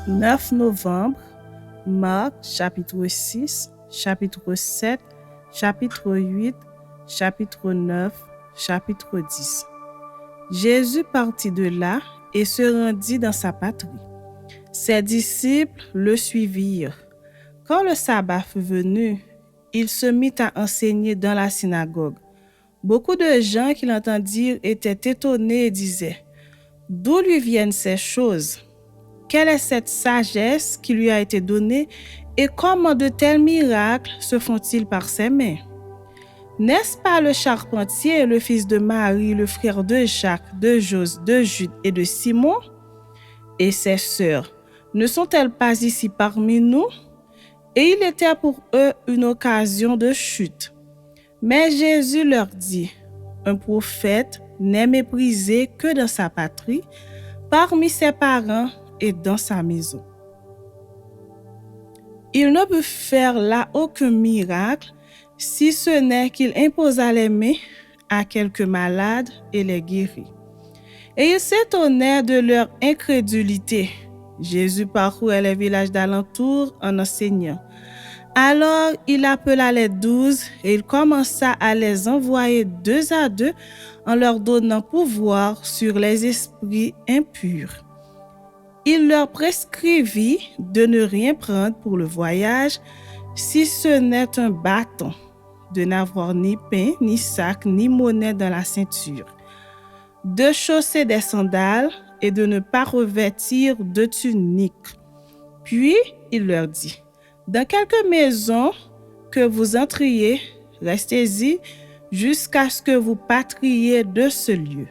9 novembre, Marc, chapitre 6, chapitre 7, chapitre 8, chapitre 9, chapitre 10. Jésus partit de là et se rendit dans sa patrie. Ses disciples le suivirent. Quand le sabbat fut venu, il se mit à enseigner dans la synagogue. Beaucoup de gens qui l'entendirent étaient étonnés et disaient : « D'où lui viennent ces choses ? Quelle est cette sagesse qui lui a été donnée et comment de tels miracles se font-ils par ses mains ? N'est-ce pas le charpentier, le fils de Marie, le frère de Jacques, de Jose, de Jude et de Simon ? Et ses sœurs, ne sont-elles pas ici parmi nous ? » Et il était pour eux une occasion de chute. Mais Jésus leur dit : « Un prophète n'est méprisé que dans sa patrie, parmi ses parents et dans sa maison. » Il ne peut faire là aucun miracle, si ce n'est qu'il imposa les mains à quelques malades et les guérit. Et ils s'étonnaient de leur incrédulité. Jésus parcourait les villages d'alentour en enseignant. Alors il appela les 12 et il commença à les envoyer 2 à 2 en leur donnant pouvoir sur les esprits impurs. Il leur prescrivit de ne rien prendre pour le voyage, si ce n'est un bâton, de n'avoir ni pain, ni sac, ni monnaie dans la ceinture, de chausser des sandales et de ne pas revêtir de tunique. Puis il leur dit : « Dans quelque maison que vous entriez, restez-y jusqu'à ce que vous partirez de ce lieu.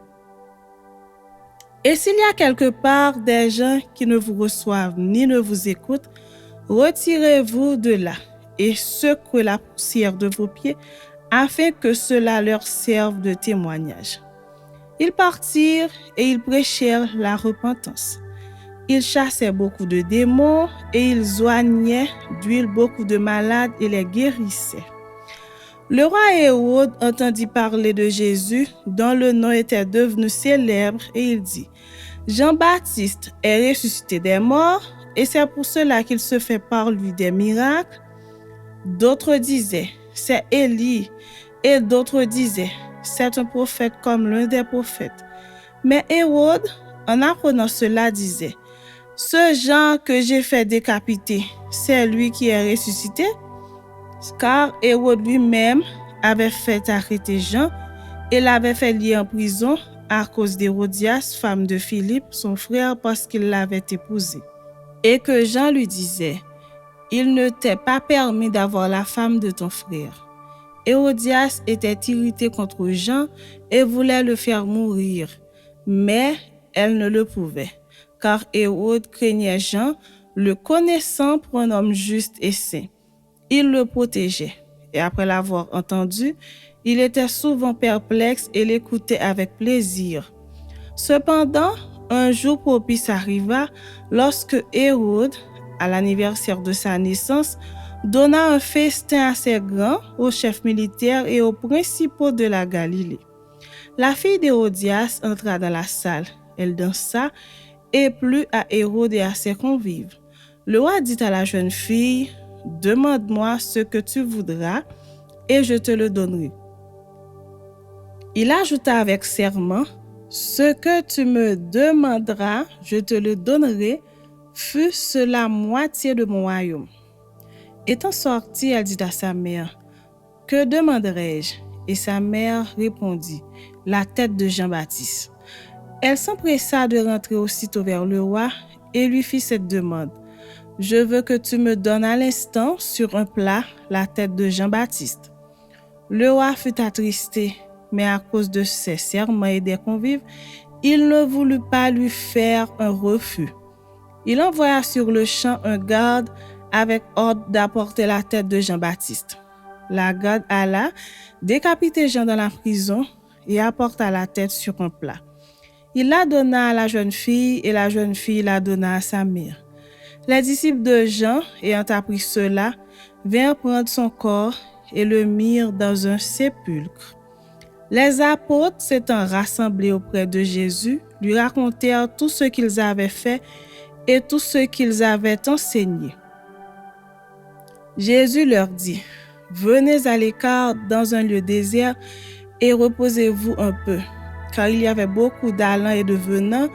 Et s'il y a quelque part des gens qui ne vous reçoivent ni ne vous écoutent, retirez-vous de là et secouez la poussière de vos pieds afin que cela leur serve de témoignage. » Ils partirent et ils prêchèrent la repentance. Ils chassaient beaucoup de démons et ils oignaient d'huile beaucoup de malades et les guérissaient. Le roi Hérode entendit parler de Jésus, dont le nom était devenu célèbre, et il dit : « Jean-Baptiste est ressuscité des morts, et c'est pour cela qu'il se fait par lui des miracles. » D'autres disaient : « C'est Élie », et d'autres disaient : « C'est un prophète comme l'un des prophètes. » Mais Hérode, en apprenant cela, disait : « Ce Jean que j'ai fait décapiter, c'est lui qui est ressuscité ?» Car Hérode lui-même avait fait arrêter Jean et l'avait fait lier en prison à cause d'Hérodias, femme de Philippe, son frère, parce qu'il l'avait épousée. Et que Jean lui disait : « Il ne t'est pas permis d'avoir la femme de ton frère. » Hérodias était irritée contre Jean et voulait le faire mourir, mais elle ne le pouvait, car Hérode craignait Jean, le connaissant pour un homme juste et saint. Il le protégeait, et après l'avoir entendu, il était souvent perplexe et l'écoutait avec plaisir. Cependant, un jour propice arriva lorsque Hérode, à l'anniversaire de sa naissance, donna un festin assez grand aux chefs militaires et aux principaux de la Galilée. La fille d'Hérodias entra dans la salle, elle dansa et plut à Hérode et à ses convives. Le roi dit à la jeune fille : « Demande-moi ce que tu voudras et je te le donnerai. » Il ajouta avec serment : « Ce que tu me demanderas, je te le donnerai, fût-ce la moitié de mon royaume. » Étant sortie, elle dit à sa mère : « Que demanderai-je ? » Et sa mère répondit : « La tête de Jean-Baptiste. » Elle s'empressa de rentrer aussitôt vers le roi et lui fit cette demande : « Je veux que tu me donnes à l'instant sur un plat la tête de Jean-Baptiste. » Le roi fut attristé, mais à cause de ses serments et des convives, il ne voulut pas lui faire un refus. Il envoya sur le champ un garde avec ordre d'apporter la tête de Jean-Baptiste. La garde alla décapiter Jean dans la prison et apporta la tête sur un plat. Il la donna à la jeune fille et la jeune fille la donna à sa mère. Les disciples de Jean, ayant appris cela, vinrent prendre son corps et le mirent dans un sépulcre. Les apôtres, s'étant rassemblés auprès de Jésus, lui racontèrent tout ce qu'ils avaient fait et tout ce qu'ils avaient enseigné. Jésus leur dit, « Venez à l'écart dans un lieu désert et reposez-vous un peu, car il y avait beaucoup d'allants et de venants,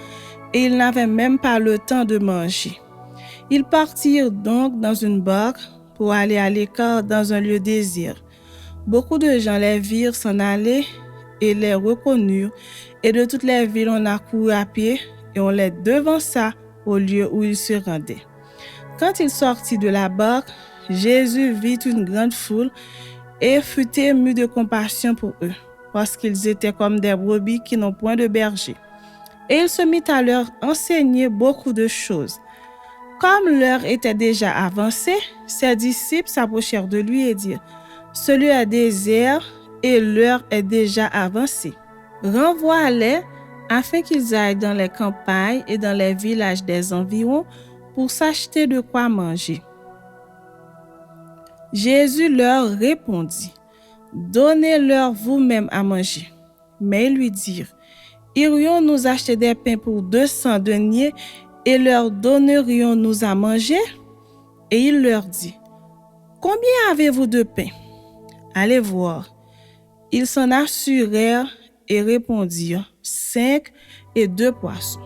et ils n'avaient même pas le temps de manger. » Ils partirent donc dans une barque pour aller à l'écart dans un lieu désert. Beaucoup de gens les virent s'en aller et les reconnurent, et de toutes les villes on accourut à pied et on les devança au lieu où ils se rendaient. Quand il sortit de la barque, Jésus vit une grande foule et fut ému de compassion pour eux, parce qu'ils étaient comme des brebis qui n'ont point de berger. Et il se mit à leur enseigner beaucoup de choses. Comme l'heure était déjà avancée, ses disciples s'approchèrent de lui et dirent, « Ce lieu est désert et l'heure est déjà avancée. Renvoie-les afin qu'ils aillent dans les campagnes et dans les villages des environs pour s'acheter de quoi manger. » Jésus leur répondit, « Donnez-leur vous-même à manger. » Mais ils lui dirent, « Irions-nous acheter des pains pour 200 deniers et leur donnerions-nous à manger? » Et il leur dit, « Combien avez-vous de pain? Allez voir. » Ils s'en assurèrent et répondirent, « 5 et 2 poissons. »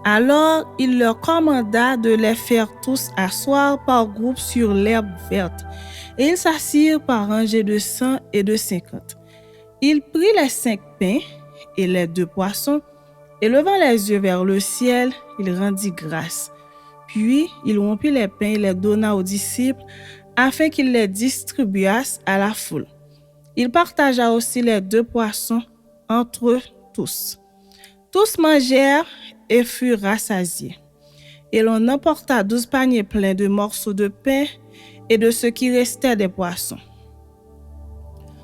Alors il leur commanda de les faire tous asseoir par groupe sur l'herbe verte, et ils s'assirent par rangées de 100 et de 50. Il prit les 5 pains et les 2 poissons, et levant les yeux vers le ciel, il rendit grâce. Puis il rompit les pains et les donna aux disciples, afin qu'ils les distribuassent à la foule. Il partagea aussi les 2 poissons entre eux tous. Tous mangèrent et furent rassasiés. Et l'on emporta 12 paniers pleins de morceaux de pain et de ce qui restait des poissons.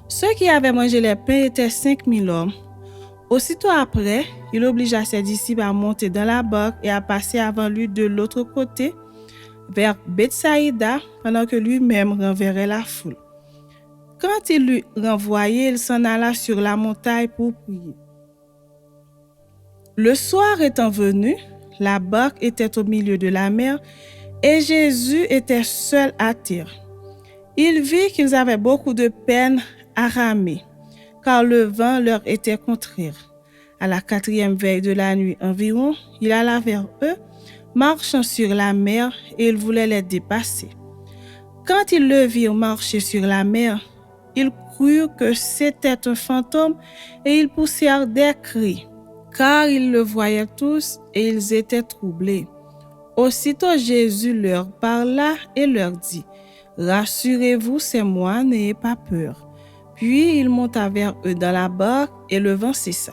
Ceux qui avaient mangé les pains étaient 5000 hommes. Aussitôt après, il obligea ses disciples à monter dans la barque et à passer avant lui de l'autre côté, vers Bethsaïda, pendant que lui-même renverrait la foule. Quand il l'eut renvoyé, il s'en alla sur la montagne pour prier. Le soir étant venu, la barque était au milieu de la mer et Jésus était seul à terre. Il vit qu'ils avaient beaucoup de peine à ramer, car le vent leur était contraire. À la 4e veille de la nuit environ, il alla vers eux, marchant sur la mer, et il voulait les dépasser. Quand ils le virent marcher sur la mer, ils crurent que c'était un fantôme et ils poussèrent des cris, car ils le voyaient tous et ils étaient troublés. Aussitôt Jésus leur parla et leur dit, « Rassurez-vous, c'est moi, n'ayez pas peur. » Puis il monta vers eux dans la barque et le vent cessa.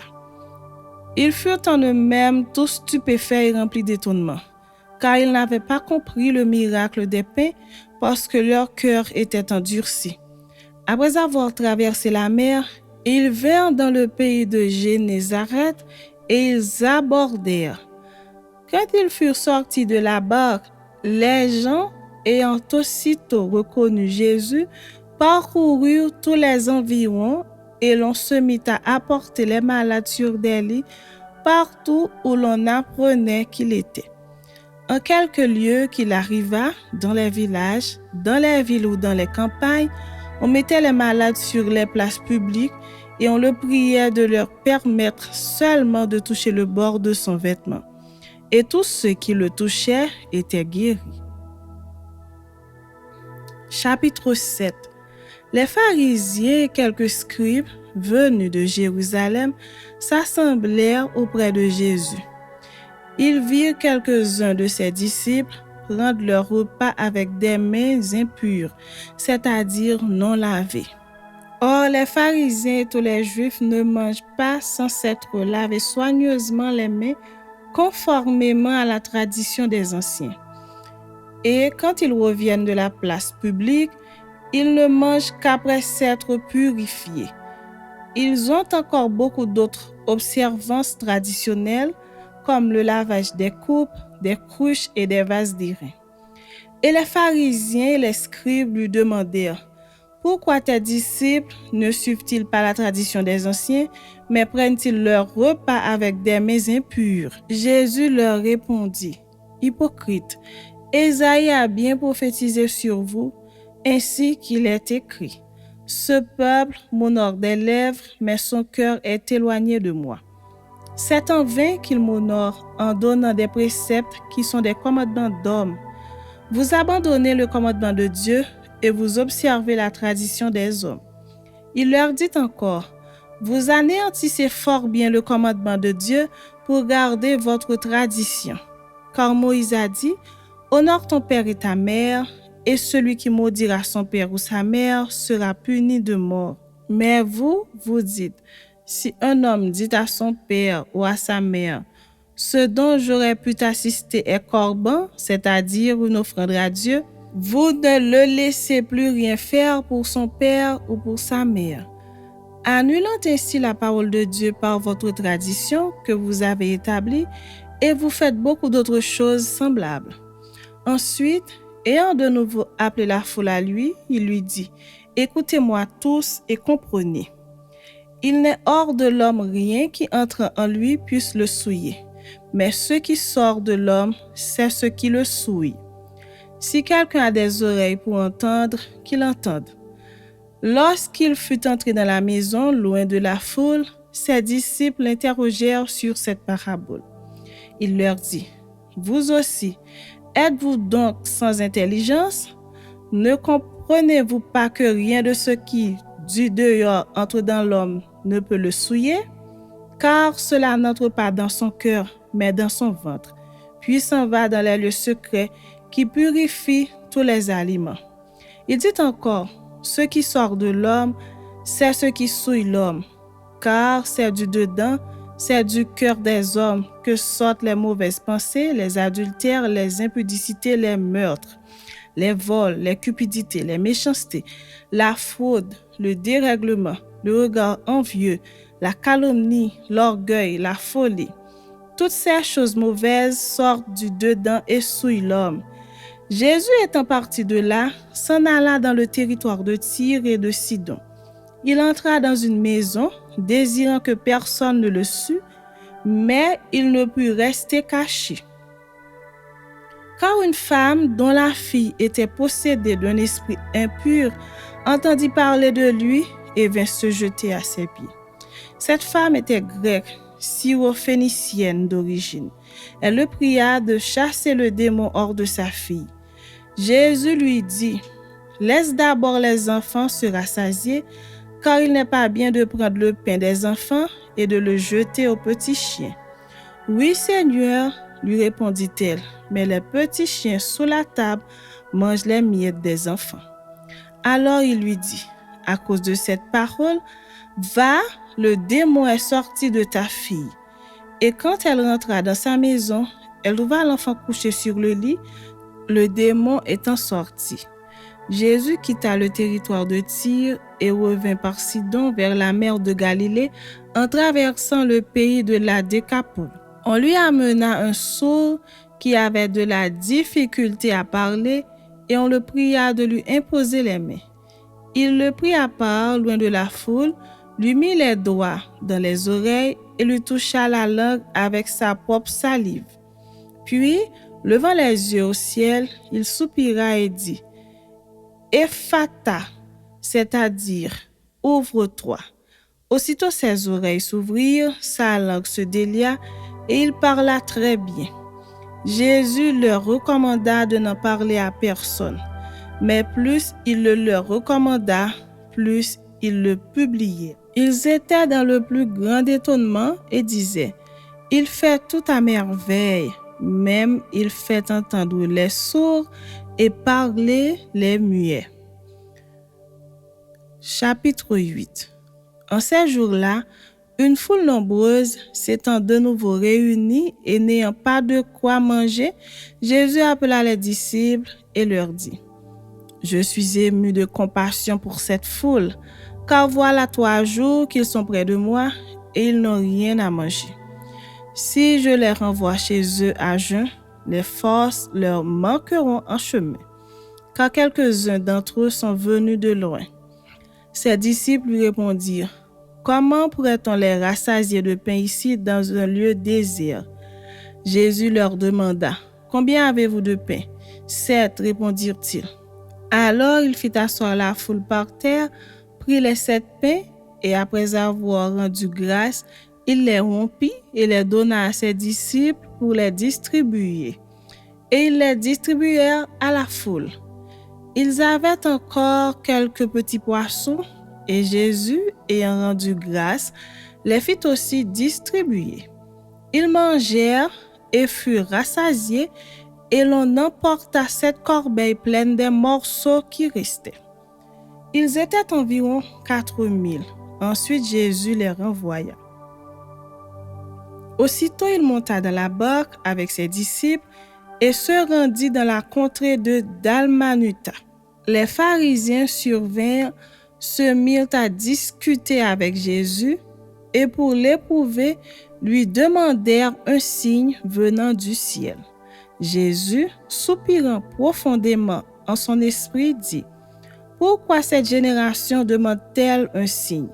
Ils furent en eux-mêmes tous stupéfaits et remplis d'étonnement, car ils n'avaient pas compris le miracle des pains parce que leur cœur était endurci. Après avoir traversé la mer, ils vinrent dans le pays de Génézareth et ils abordèrent. Quand ils furent sortis de la barque, les gens, ayant aussitôt reconnu Jésus, parcoururent tous les environs et l'on se mit à apporter les malades sur des lits partout où l'on apprenait qu'il était. En quelques lieux qu'il arriva, dans les villages, dans les villes ou dans les campagnes, on mettait les malades sur les places publiques et on le priait de leur permettre seulement de toucher le bord de son vêtement. Et tous ceux qui le touchaient étaient guéris. Chapitre 7. Les pharisiens et quelques scribes venus de Jérusalem s'assemblèrent auprès de Jésus. Ils virent quelques-uns de ses disciples prendre leur repas avec des mains impures, c'est-à-dire non lavées. Or, les pharisiens et tous les juifs ne mangent pas sans s'être lavés soigneusement les mains, conformément à la tradition des anciens. Et quand ils reviennent de la place publique, ils ne mangent qu'après s'être purifiés. Ils ont encore beaucoup d'autres observances traditionnelles, comme le lavage des coupes, des cruches et des vases d'airain. Et les pharisiens et les scribes lui demandèrent, « Pourquoi tes disciples ne suivent-ils pas la tradition des anciens, mais prennent-ils leur repas avec des mains impures ?» Jésus leur répondit, hypocrites, Ésaïe a bien prophétisé sur vous, ainsi qu'il est écrit. Ce peuple m'honore des lèvres, mais son cœur est éloigné de moi. C'est en vain qu'il m'honore en donnant des préceptes qui sont des commandements d'hommes. Vous abandonnez le commandement de Dieu et vous observez la tradition des hommes. Il leur dit encore, vous anéantissez fort bien le commandement de Dieu pour garder votre tradition. Car Moïse a dit, honore ton père et ta mère, et celui qui maudira son père ou sa mère sera puni de mort. Mais vous, vous dites, si un homme dit à son père ou à sa mère, ce dont j'aurais pu t'assister est corban, c'est-à-dire une offrande à Dieu, vous ne le laissez plus rien faire pour son père ou pour sa mère. Annulant ainsi la parole de Dieu par votre tradition que vous avez établie, et vous faites beaucoup d'autres choses semblables. Ensuite, ayant de nouveau appelé la foule à lui, il lui dit, « Écoutez-moi tous et comprenez. Il n'est hors de l'homme rien qui entre en lui puisse le souiller, mais ce qui sort de l'homme, c'est ce qui le souille. Si quelqu'un a des oreilles pour entendre, qu'il entende. » Lorsqu'il fut entré dans la maison, loin de la foule, ses disciples l'interrogèrent sur cette parabole. Il leur dit, « Vous aussi, êtes-vous donc sans intelligence? Ne comprenez-vous pas que rien de ce qui, du dehors, entre dans l'homme ne peut le souiller? Car cela n'entre pas dans son cœur, mais dans son ventre, puis s'en va dans les lieux secrets qui purifient tous les aliments. » Il dit encore, « Ce qui sort de l'homme, c'est ce qui souille l'homme, car c'est du dedans, c'est du cœur des hommes que sortent les mauvaises pensées, les adultères, les impudicités, les meurtres, les vols, les cupidités, les méchancetés, la fraude, le dérèglement, le regard envieux, la calomnie, l'orgueil, la folie. Toutes ces choses mauvaises sortent du dedans et souillent l'homme. » Jésus étant parti de là, s'en alla dans le territoire de Tyr et de Sidon. Il entra dans une maison, désirant que personne ne le sût, mais il ne put rester caché. Car une femme dont la fille était possédée d'un esprit impur entendit parler de lui et vint se jeter à ses pieds. Cette femme était grecque, syrophénicienne d'origine. Elle le pria de chasser le démon hors de sa fille. Jésus lui dit, « Laisse d'abord les enfants se rassasier, car il n'est pas bien de prendre le pain des enfants et de le jeter aux petits chiens. » « Oui, Seigneur, lui répondit-elle, mais les petits chiens sous la table mangent les miettes des enfants. Alors il lui dit, « À cause de cette parole, va, le démon est sorti de ta fille. » Et quand elle rentra dans sa maison, elle trouva l'enfant couché sur le lit, le démon étant sorti. Jésus quitta le territoire de Tyr et revint par Sidon vers la mer de Galilée en traversant le pays de la Décapole. On lui amena un sourd qui avait de la difficulté à parler et on le pria de lui imposer les mains. Il le prit à part, loin de la foule, lui mit les doigts dans les oreilles et lui toucha la langue avec sa propre salive. Puis, levant les yeux au ciel, il soupira et dit, « Ephata », c'est-à-dire « Ouvre-toi ». Aussitôt ses oreilles s'ouvrirent, sa langue se délia et il parla très bien. Jésus leur recommanda de n'en parler à personne, mais plus il le leur recommanda, plus ils le publiaient. Ils étaient dans le plus grand étonnement et disaient, « Il fait tout à merveille. Même il fait entendre les sourds et parler les muets. » Chapitre 8. En ces jours-là, une foule nombreuse s'étant de nouveau réunie et n'ayant pas de quoi manger, Jésus appela les disciples et leur dit, « Je suis ému de compassion pour cette foule, car voilà 3 jours qu'ils sont près de moi et ils n'ont rien à manger. Si je les renvoie chez eux à jeun, les forces leur manqueront en chemin, car quelques-uns d'entre eux sont venus de loin. » Ses disciples lui répondirent, « Comment pourrait-on les rassasier de pain ici dans un lieu désert? » Jésus leur demanda, Combien avez-vous de pain? 7, répondirent-ils. Alors il fit asseoir la foule par terre, prit les 7 pains, et après avoir rendu grâce, il les rompit et les donna à ses disciples pour les distribuer. Et ils les distribuèrent à la foule. Ils avaient encore quelques petits poissons, et Jésus, ayant rendu grâce, les fit aussi distribuer. Ils mangèrent et furent rassasiés, et l'on emporta 7 corbeilles pleines des morceaux qui restaient. Ils étaient environ 4000. Ensuite Jésus les renvoya. Aussitôt il monta dans la barque avec ses disciples et se rendit dans la contrée de Dalmanuta. Les pharisiens survinrent, se mirent à discuter avec Jésus et pour l'éprouver, lui demandèrent un signe venant du ciel. Jésus, soupirant profondément en son esprit, dit: « Pourquoi cette génération demande-t-elle un signe?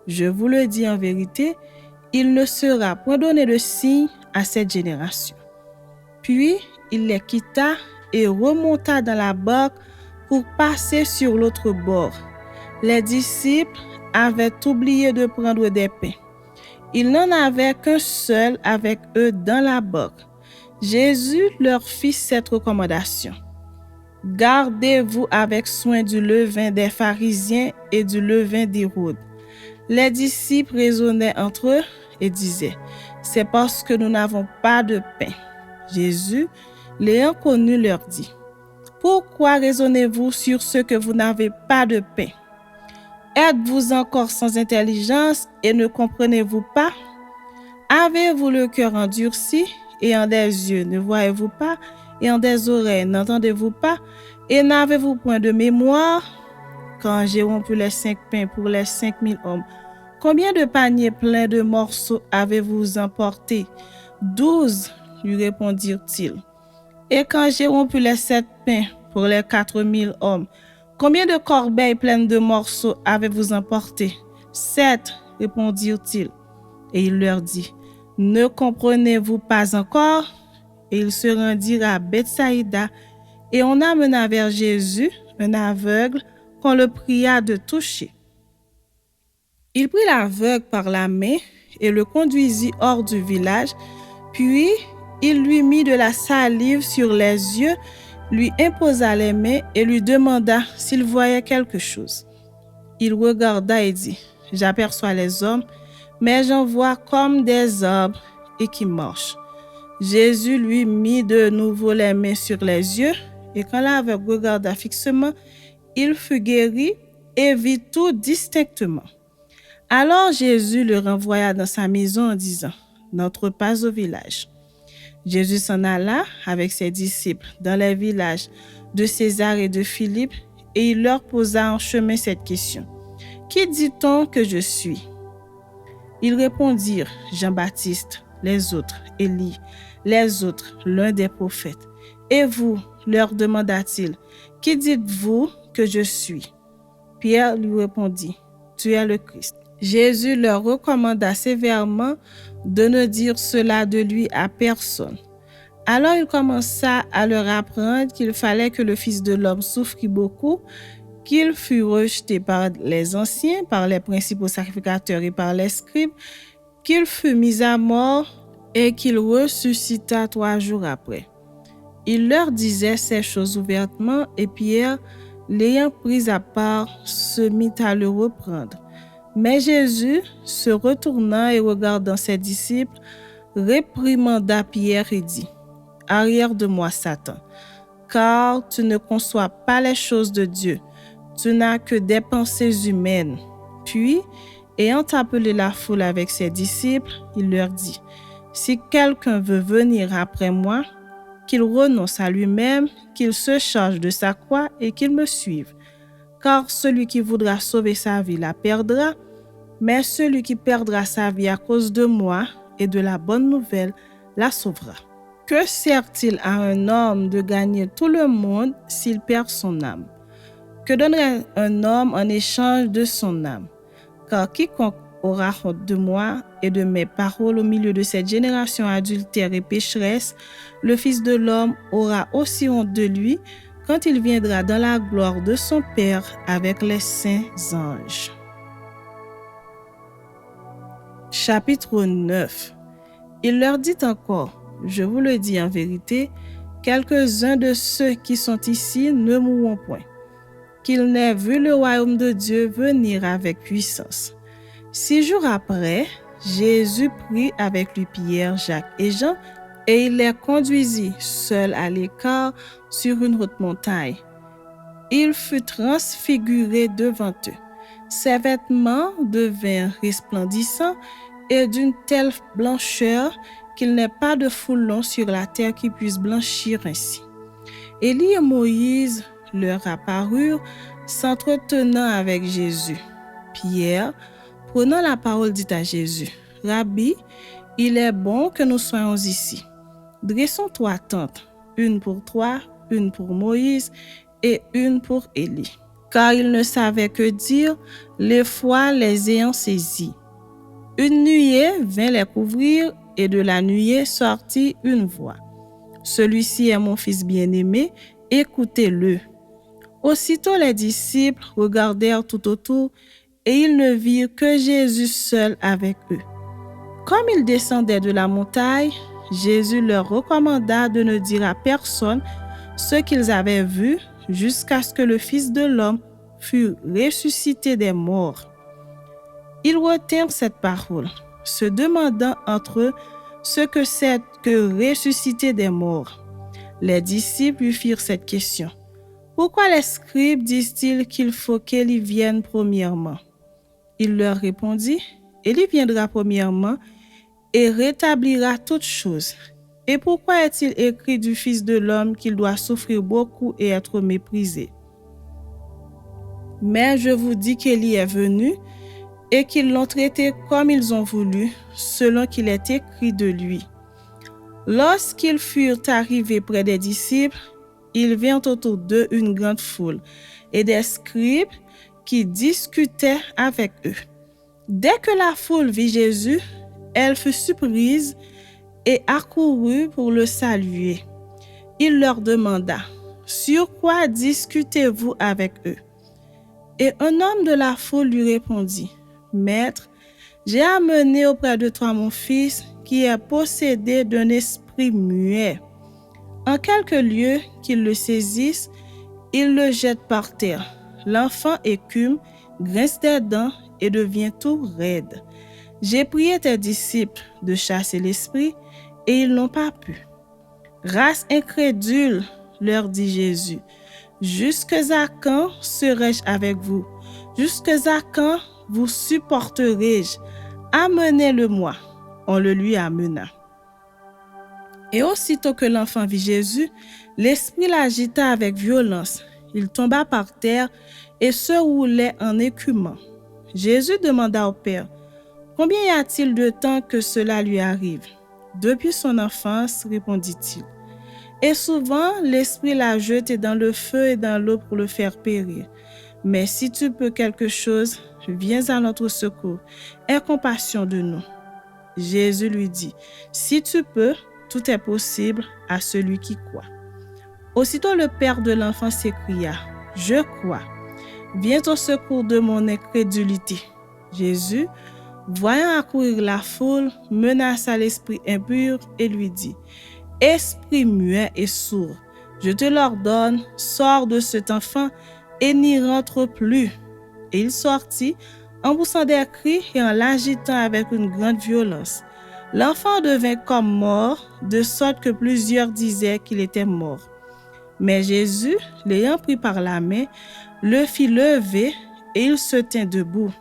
Je vous le dis en vérité, il ne sera point donné de signe à cette génération. » Puis il les quitta et remonta dans la barque pour passer sur l'autre bord. Les disciples avaient oublié de prendre des pains. Il n'en avait qu'un seul avec eux dans la barque. Jésus leur fit cette recommandation: « Gardez-vous avec soin du levain des pharisiens et du levain d'Hérode. » Les disciples raisonnaient entre eux et disaient: « C'est parce que nous n'avons pas de pain. » Jésus, l'ayant connu, leur dit: « Pourquoi raisonnez-vous sur ce que vous n'avez pas de pain? Êtes-vous encore sans intelligence et ne comprenez-vous pas? Avez-vous le cœur endurci et en des yeux ne voyez-vous pas et en des oreilles n'entendez-vous pas et n'avez-vous point de mémoire? Quand j'ai rompu les 5 pains pour les 5000 hommes, combien de paniers pleins de morceaux avez-vous emporté? 12, lui répondirent-ils. Et quand j'ai rompu les 7 pains pour les 4000 hommes, combien de corbeilles pleines de morceaux avez-vous emporté? 7, répondirent-ils. Et il leur dit: Ne comprenez-vous pas encore? Et ils se rendirent à Bethsaïda, et on amena vers Jésus un aveugle qu'on le pria de toucher. Il prit l'aveugle par la main et le conduisit hors du village, puis il lui mit de la salive sur les yeux, lui imposa les mains et lui demanda s'il voyait quelque chose. Il regarda et dit: J'aperçois les hommes, mais j'en vois comme des arbres et qui marchent. Jésus lui mit de nouveau les mains sur les yeux, et quand l'aveugle regarda fixement, il fut guéri et vit tout distinctement. Alors Jésus le renvoya dans sa maison en disant: N'entre pas au village. Jésus s'en alla avec ses disciples dans les villages de César et de Philippe, et il leur posa en chemin cette question: Qui dit-on que je suis? Ils répondirent: Jean-Baptiste, les autres Élie, les autres l'un des prophètes. Et vous, leur demanda-t-il, qui dites-vous que je suis? Pierre lui répondit: Tu es le Christ. Jésus leur recommanda sévèrement de ne dire cela de lui à personne. Alors il commença à leur apprendre qu'il fallait que le Fils de l'homme souffrit beaucoup, qu'il fût rejeté par les anciens, par les principaux sacrificateurs et par les scribes, qu'il fût mis à mort et qu'il ressuscita 3 jours après. Il leur disait ces choses ouvertement, et Pierre, l'ayant pris à part, se mit à le reprendre. Mais Jésus, se retournant et regardant ses disciples, réprimanda Pierre et dit: Arrière de moi, Satan, car tu ne conçois pas les choses de Dieu, tu n'as que des pensées humaines. Puis, ayant appelé la foule avec ses disciples, il leur dit: Si quelqu'un veut venir après moi, qu'il renonce à lui-même, qu'il se charge de sa croix et qu'il me suive. Car celui qui voudra sauver sa vie la perdra, mais celui qui perdra sa vie à cause de moi et de la bonne nouvelle la sauvera. Que sert-il à un homme de gagner tout le monde s'il perd son âme? Que donnerait un homme en échange de son âme? Car quiconque aura honte de moi et de mes paroles au milieu de cette génération adultère et pécheresse, le Fils de l'homme aura aussi honte de lui quand il viendra dans la gloire de son Père avec les saints anges. Chapitre 9. Il leur dit encore, je vous le dis en vérité, quelques-uns de ceux qui sont ici ne mourront point, qu'ils n'aient vu le royaume de Dieu venir avec puissance. 6 jours après, Jésus prit avec lui Pierre, Jacques et Jean, et il les conduisit seuls à l'écart sur une haute montagne. Il fut transfiguré devant eux. Ses vêtements devinrent resplendissants et d'une telle blancheur qu'il n'est pas de foulon sur la terre qui puisse blanchir ainsi. Élie et Moïse leur apparurent, s'entretenant avec Jésus. Pierre, prenant la parole, dit à Jésus, « Rabbi, il est bon que nous soyons ici. Dressons 3 tentes, une pour toi, une pour Moïse et une pour Élie. » Car il ne savait que dire, les fois les ayant saisis. Une nuée vint les couvrir et de la nuée sortit une voix. « Celui-ci est mon fils bien-aimé, écoutez-le. » Aussitôt les disciples regardèrent tout autour et ils ne virent que Jésus seul avec eux. Comme ils descendaient de la montagne, Jésus leur recommanda de ne dire à personne ce qu'ils avaient vu jusqu'à ce que le Fils de l'homme fût ressuscité des morts. Ils retinrent cette parole, se demandant entre eux ce que c'est que ressusciter des morts. Les disciples lui firent cette question. Pourquoi les scribes disent-ils qu'il faut qu'Élie vienne premièrement? Il leur répondit, Élie viendra premièrement et rétablira toutes choses. Et pourquoi est-il écrit du Fils de l'homme qu'il doit souffrir beaucoup et être méprisé? Mais je vous dis qu'Élie est venu et qu'ils l'ont traité comme ils ont voulu, selon qu'il est écrit de lui. Lorsqu'ils furent arrivés près des disciples, il vint autour d'eux une grande foule et des scribes qui discutaient avec eux. Dès que la foule vit Jésus, elle fut surprise et accourut pour le saluer. Il leur demanda, « Sur quoi discutez-vous avec eux? » Et un homme de la foule lui répondit, « Maître, j'ai amené auprès de toi mon fils qui est possédé d'un esprit muet. En quelque lieu qu'il le saisisse, il le jette par terre. L'enfant écume, grince des dents et devient tout raide. J'ai prié tes disciples de chasser l'esprit et ils n'ont pas pu. » Race incrédule, leur dit Jésus, jusque à quand serai-je avec vous? Jusque à quand vous supporterai-je? Amenez-le-moi. On le lui amena. Et aussitôt que l'enfant vit Jésus, l'esprit l'agita avec violence. Il tomba par terre et se roulait en écumant. Jésus demanda au Père, « Combien y a-t-il de temps que cela lui arrive? » Depuis son enfance, répondit-il. Et souvent, l'esprit l'a jeté dans le feu et dans l'eau pour le faire périr. Mais si tu peux quelque chose, viens à notre secours. Aie compassion de nous. Jésus lui dit, « Si tu peux, tout est possible à celui qui croit. » Aussitôt le père de l'enfant s'écria, « Je crois. Viens au secours de mon incrédulité. » Jésus, voyant accourir la foule, menaça l'esprit impur et lui dit, « Esprit muet et sourd, je te l'ordonne, sors de cet enfant et n'y rentre plus. » Et il sortit, en poussant des cris et en l'agitant avec une grande violence. L'enfant devint comme mort, de sorte que plusieurs disaient qu'il était mort. Mais Jésus, l'ayant pris par la main, le fit lever et il se tint debout.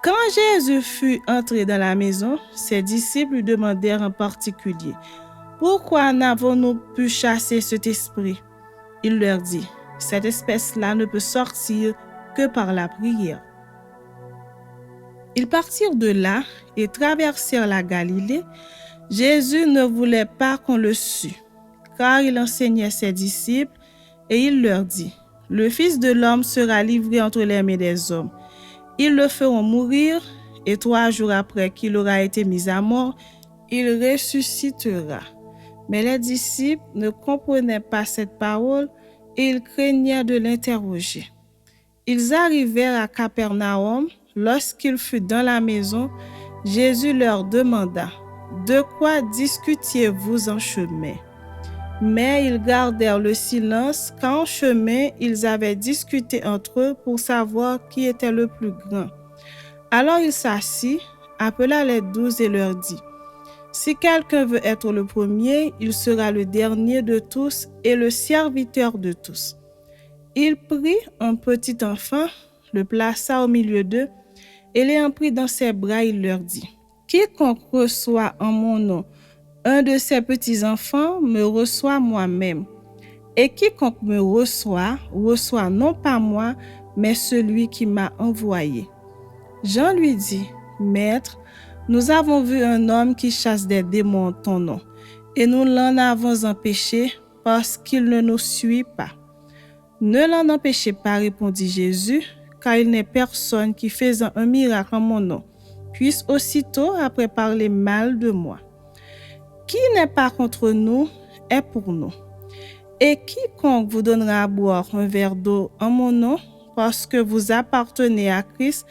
Quand Jésus fut entré dans la maison, ses disciples lui demandèrent en particulier, « Pourquoi n'avons-nous pu chasser cet esprit? » Il leur dit, « Cette espèce-là ne peut sortir que par la prière. » Ils partirent de là et traversèrent la Galilée. Jésus ne voulait pas qu'on le sût, car il enseignait ses disciples, et il leur dit, « Le Fils de l'homme sera livré entre les mains des hommes. Ils le feront mourir et 3 jours après qu'il aura été mis à mort, il ressuscitera. Mais les disciples ne comprenaient pas cette parole et ils craignaient de l'interroger. Ils arrivèrent à Capernaum. Lorsqu'il fut dans la maison, Jésus leur demanda « De quoi discutiez-vous en chemin ?» Mais ils gardèrent le silence car en chemin, ils avaient discuté entre eux pour savoir qui était le plus grand. Alors il s'assit, appela les 12 et leur dit « Si quelqu'un veut être le premier, il sera le dernier de tous et le serviteur de tous. » Il prit un petit enfant, le plaça au milieu d'eux, et l'ayant pris dans ses bras, il leur dit « Quiconque reçoit en mon nom un de ces petits-enfants me reçoit moi-même. Et quiconque me reçoit, reçoit non pas moi, mais celui qui m'a envoyé. » Jean lui dit « Maître, nous avons vu un homme qui chasse des démons en ton nom, et nous l'en avons empêché parce qu'il ne nous suit pas. » « Ne l'en empêchez pas, répondit Jésus, car il n'est personne qui faisant un miracle en mon nom puisse aussitôt après parler mal de moi. Qui n'est pas contre nous est pour nous. Et quiconque vous donnera à boire un verre d'eau en mon nom, parce que vous appartenez à Christ,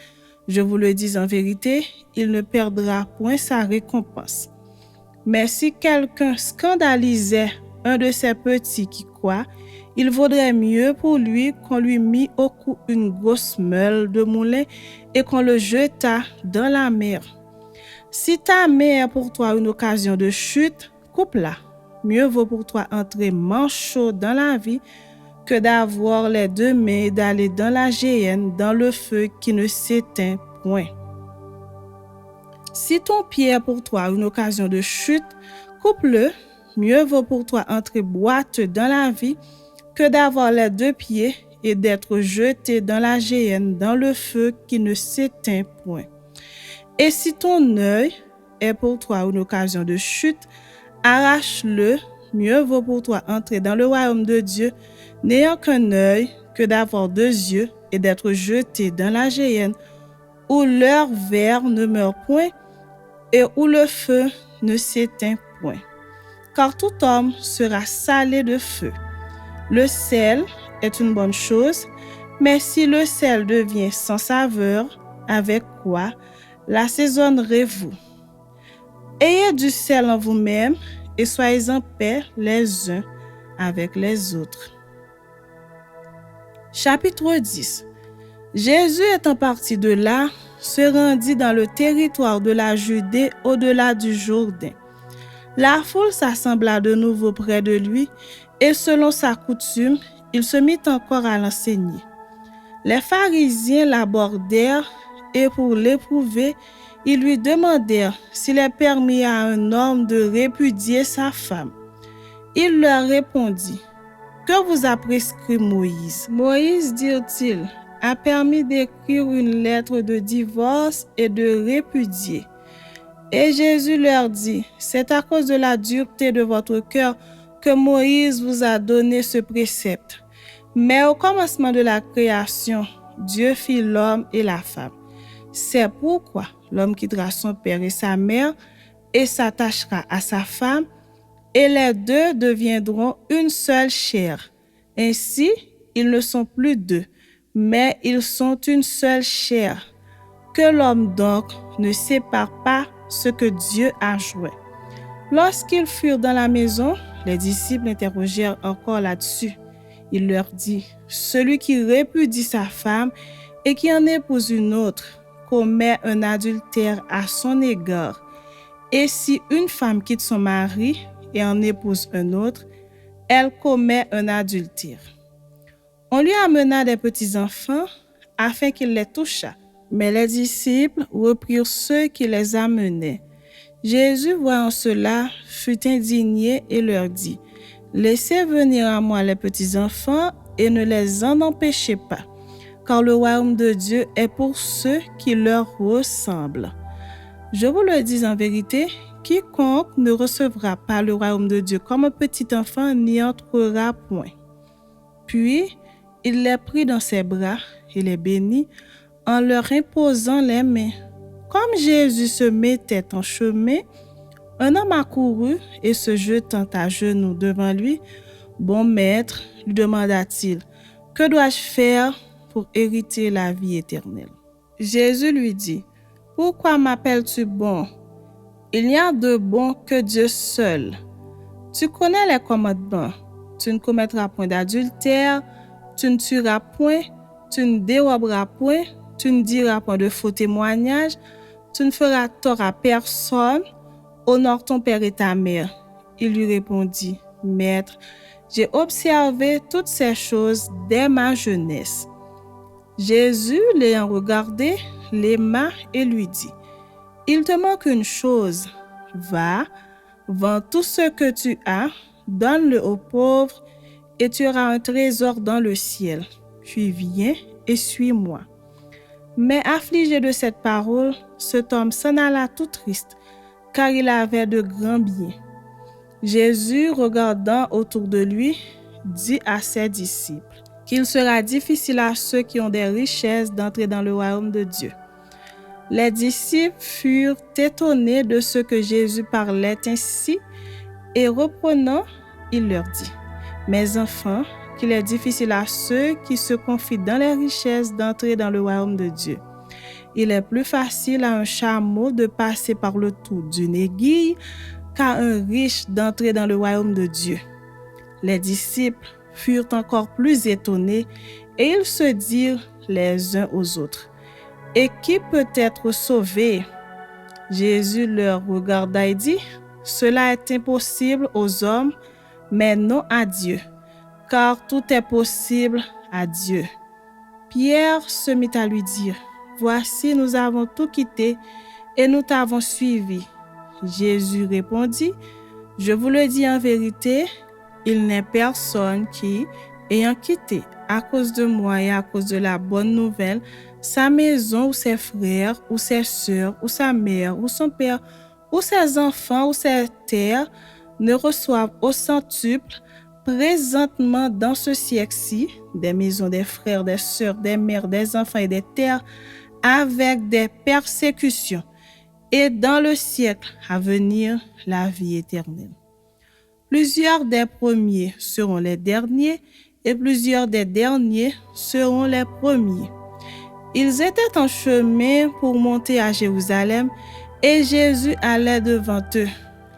je vous le dis en vérité, il ne perdra point sa récompense. Mais si quelqu'un scandalisait un de ces petits qui croient, il vaudrait mieux pour lui qu'on lui mît au cou une grosse meule de moulin et qu'on le jetât dans la mer. Si ta main est pour toi une occasion de chute, coupe-la. Mieux vaut pour toi entrer manchot dans la vie que d'avoir les 2 mains et d'aller dans la géhenne, dans le feu qui ne s'éteint point. Si ton pied est pour toi une occasion de chute, coupe-le. Mieux vaut pour toi entrer boiteux dans la vie que d'avoir les 2 pieds et d'être jeté dans la géhenne, dans le feu qui ne s'éteint point. Et si ton œil est pour toi une occasion de chute, arrache-le. Mieux vaut pour toi entrer dans le royaume de Dieu, n'ayant qu'un œil, que d'avoir 2 yeux et d'être jeté dans la géhenne, où leur ver ne meurt point et où le feu ne s'éteint point. Car tout homme sera salé de feu. Le sel est une bonne chose, mais si le sel devient sans saveur, avec quoi l'assaisonnerez-vous? Ayez du sel en vous-même et soyez en paix les uns avec les autres. Chapitre 10. Jésus étant parti de là, se rendit dans le territoire de la Judée au-delà du Jourdain. La foule s'assembla de nouveau près de lui et selon sa coutume, il se mit encore à l'enseigner. Les pharisiens l'abordèrent et pour l'éprouver, ils lui demandèrent s'il est permis à un homme de répudier sa femme. Il leur répondit « Que vous a prescrit Moïse ?» Moïse, dirent-ils, a permis d'écrire une lettre de divorce et de répudier. Et Jésus leur dit « C'est à cause de la dureté de votre cœur que Moïse vous a donné ce précepte. Mais au commencement de la création, Dieu fit l'homme et la femme. C'est pourquoi l'homme quittera son père et sa mère et s'attachera à sa femme, et les 2 deviendront une seule chair. Ainsi, ils ne sont plus 2, mais ils sont une seule chair. Que l'homme donc ne sépare pas ce que Dieu a joint. » Lorsqu'ils furent dans la maison, les disciples interrogèrent encore là-dessus. Il leur dit « Celui qui répudie sa femme et qui en épouse une autre commet un adultère à son égard. Et si une femme quitte son mari et en épouse un autre, elle commet un adultère. » On lui amena des petits-enfants afin qu'il les touchât. Mais les disciples reprirent ceux qui les amenaient. Jésus, voyant cela, fut indigné et leur dit « Laissez venir à moi les petits-enfants et ne les en empêchez pas, car le royaume de Dieu est pour ceux qui leur ressemblent. Je vous le dis en vérité, quiconque ne recevra pas le royaume de Dieu comme un petit enfant n'y entrera point. » Puis, il les prit dans ses bras et les bénit en leur imposant les mains. « comme Jésus se mettait en chemin, un homme accourut et se jetant à genoux devant lui, « Bon maître, lui demanda-t-il, que dois-je faire pour hériter la vie éternelle ?» Jésus lui dit, « Pourquoi m'appelles-tu bon? Il n'y a de bon que Dieu seul. Tu connais les commandements. Tu ne commettras point d'adultère, tu ne tueras point, tu ne déroberas point, tu ne diras point de faux témoignages, tu ne feras tort à personne, honore ton père et ta mère. » Il lui répondit, « Maître, j'ai observé toutes ces choses dès ma jeunesse. » Jésus, l'ayant regardé, l'aima et lui dit, « Il te manque une chose. Va, vends tout ce que tu as, donne-le aux pauvres, et tu auras un trésor dans le ciel. Puis viens et suis-moi. » Mais affligé de cette parole, cet homme s'en alla tout triste, car il avait de grands biens. Jésus, regardant autour de lui, dit à ses disciples qu'il sera difficile à ceux qui ont des richesses d'entrer dans le royaume de Dieu. Les disciples furent étonnés de ce que Jésus parlait ainsi, et reprenant, il leur dit, « Mes enfants, qu'il est difficile à ceux qui se confient dans les richesses d'entrer dans le royaume de Dieu. Il est plus facile à un chameau de passer par le trou d'une aiguille qu'à un riche d'entrer dans le royaume de Dieu. » Les disciples furent encore plus étonnés et ils se dirent les uns aux autres, « Et qui peut être sauvé? » Jésus leur regarda et dit, « Cela est impossible aux hommes, mais non à Dieu, car tout est possible à Dieu. » Pierre se mit à lui dire, « Voici, nous avons tout quitté et nous t'avons suivi. » Jésus répondit, « Je vous le dis en vérité, il n'est personne qui, ayant quitté à cause de moi et à cause de la bonne nouvelle, sa maison ou ses frères ou ses sœurs ou sa mère ou son père ou ses enfants ou ses terres, ne reçoivent au centuple présentement dans ce siècle-ci des maisons, des frères, des sœurs, des mères, des enfants et des terres avec des persécutions, et dans le siècle à venir, la vie éternelle. Plusieurs des premiers seront les derniers, et plusieurs des derniers seront les premiers. » Ils étaient en chemin pour monter à Jérusalem, et Jésus allait devant eux.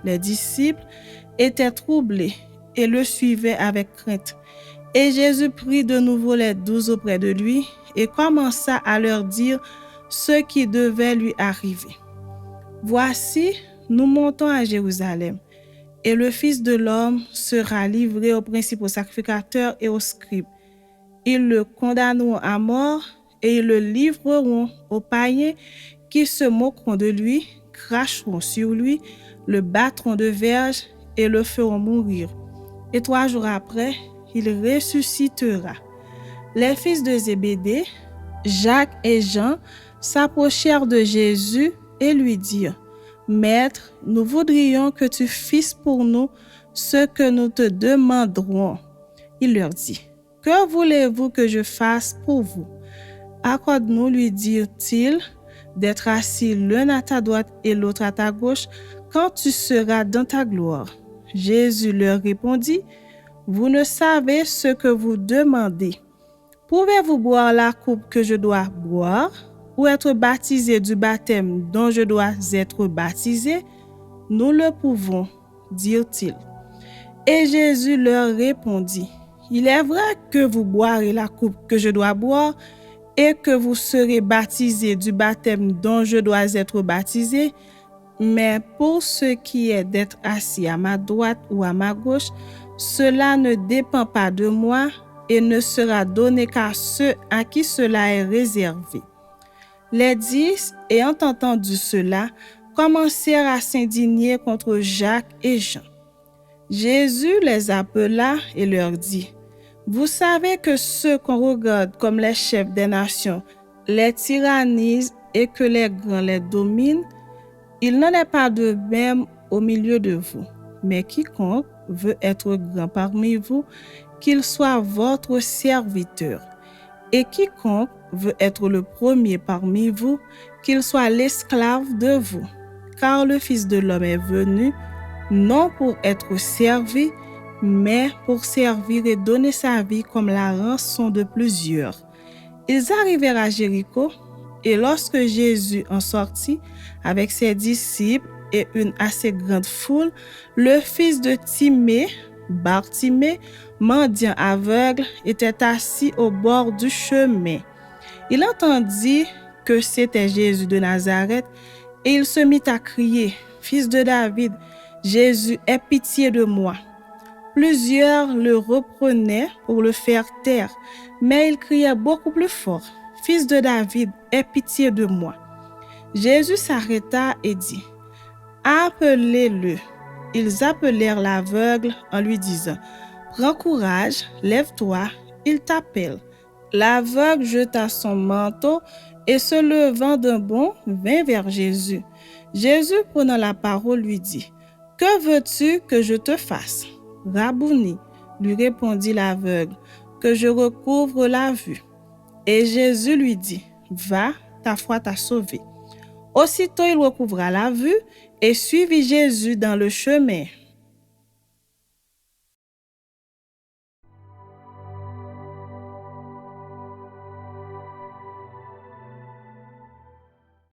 Les disciples étaient troublés et le suivaient avec crainte. Et Jésus prit de nouveau les 12 auprès de lui et commença à leur dire ce qui devait lui arriver. « Voici, nous montons à Jérusalem, et le Fils de l'homme sera livré aux principaux sacrificateurs et aux scribes. Ils le condamneront à mort et ils le livreront aux païens qui se moqueront de lui, cracheront sur lui, le battront de verges et le feront mourir. Et 3 jours après, il ressuscitera. » Les fils de Zébédée, Jacques et Jean, s'approchèrent de Jésus et lui dirent, « Maître, nous voudrions que tu fisses pour nous ce que nous te demanderons. » Il leur dit, « Que voulez-vous que je fasse pour vous? » « Accorde-nous, lui dirent-ils, d'être assis l'un à ta droite et l'autre à ta gauche, quand tu seras dans ta gloire. » Jésus leur répondit, « Vous ne savez ce que vous demandez. Pouvez-vous boire la coupe que je dois boire, ou être baptisé du baptême dont je dois être baptisé? » « Nous le pouvons, dirent-ils. Et Jésus leur répondit, « Il est vrai que vous boirez la coupe que je dois boire, et que vous serez baptisés du baptême dont je dois être baptisé, mais pour ce qui est d'être assis à ma droite ou à ma gauche, cela ne dépend pas de moi et ne sera donné qu'à ceux à qui cela est réservé. » Les 10, ayant entendu cela, commencèrent à s'indigner contre Jacques et Jean. Jésus les appela et leur dit, « Vous savez que ceux qu'on regarde comme les chefs des nations les tyrannisent et que les grands les dominent. Il n'en est pas de même au milieu de vous. Mais quiconque veut être grand parmi vous, qu'il soit votre serviteur. Et quiconque veut être le premier parmi vous, qu'il soit l'esclave de vous. Car le Fils de l'homme est venu, non pour être servi, mais pour servir et donner sa vie comme la rançon de plusieurs. Ils arrivèrent à Jéricho, et lorsque Jésus en sortit avec ses disciples et une assez grande foule, le fils de Timée, Bartimée, mendiant aveugle, était assis au bord du chemin. Il entendit que c'était Jésus de Nazareth, et il se mit à crier, « Fils de David, Jésus, aie pitié de moi. » Plusieurs le reprenaient pour le faire taire, mais il criait beaucoup plus fort, « Fils de David, aie pitié de moi. » Jésus s'arrêta et dit, « Appelez-le. » Ils appelèrent l'aveugle en lui disant, « Prends courage, lève-toi, il t'appelle. » L'aveugle jeta son manteau et se levant d'un bond, vint vers Jésus. Jésus, prenant la parole, lui dit, « Que veux-tu que je te fasse? » « Rabouni, lui répondit l'aveugle, « que je recouvre la vue. » Et Jésus lui dit, « Va, ta foi t'a sauvé. » Aussitôt il recouvra la vue et suivit Jésus dans le chemin.